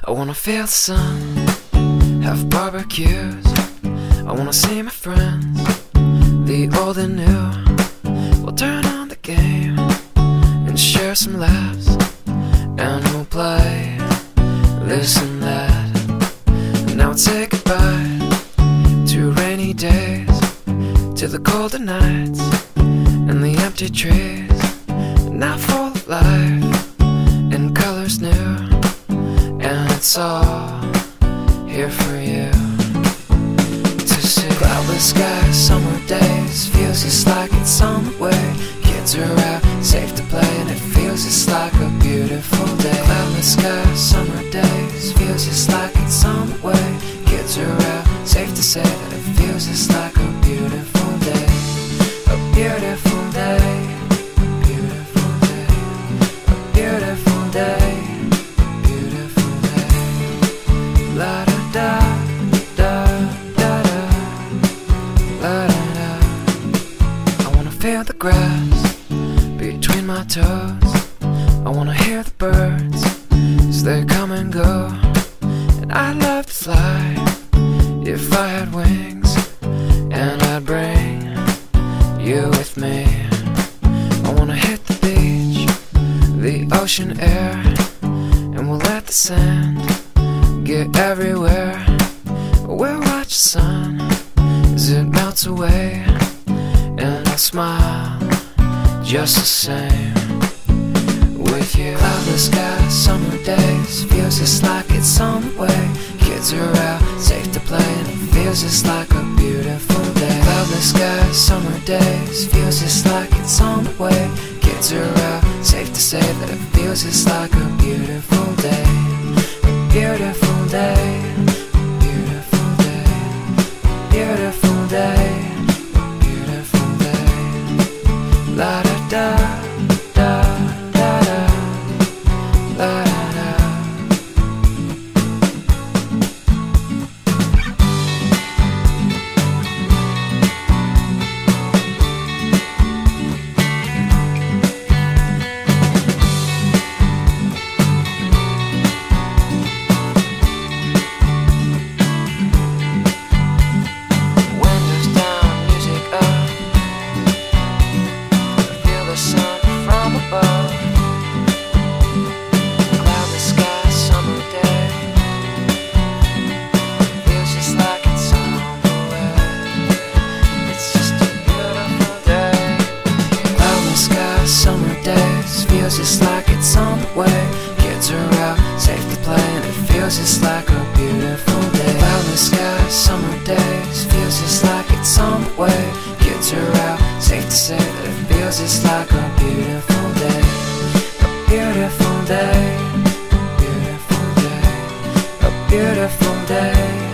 I wanna feel the sun, have barbecues. I wanna see my friends, the old and new. We'll turn on the game and share some laughs, and we'll play this and that. And now we'll say goodbye to rainy days, to the colder nights and the empty trees. Now full of life and colors new, and it's all here for you to see. Cloudless skies, summer days, feels just like it's on the way. Kids are out, safe to play, and it feels just like a beautiful day. Cloudless skies, summer days, feels just like it's on the way. Kids are out, safe to say that it feels just like a beautiful day. A beautiful day, a beautiful day, a beautiful day, a beautiful day. La da da da da da, la da da. I wanna feel the grass between my toes. I wanna hear the birds as they come and go. And I'd love to fly if I had wings, and I'd bring you with me. I wanna hit the beach, the ocean air, and we'll let the sand get everywhere. We'll watch the sun as it melts away, and I'll smile just the same with you. Cloudless skies, summer days, feels just like it's on the way. Kids are out, safe to play, and it feels just like a beautiful day. Cloudless skies, summer days, feels just like it's on the way. Kids are out, safe to say that it feels just like a beautiful day. A beautiful day, a beautiful day, a beautiful day, a beautiful day. La da da da da da, la da da. Windows down, music up, feel the sun from above. Cloudless sky, summer day, feels just like it's on the way. It's just a beautiful day. Cloudless sky, summer days, feels just like it's on the way. Kids are out, safe to play, and it feels just like a beautiful day. Cloudless sky, summer days, feels just like it's on the way. Kids are out, safe to say that it feels just like a beautiful day. A beautiful day, a beautiful day, a beautiful day.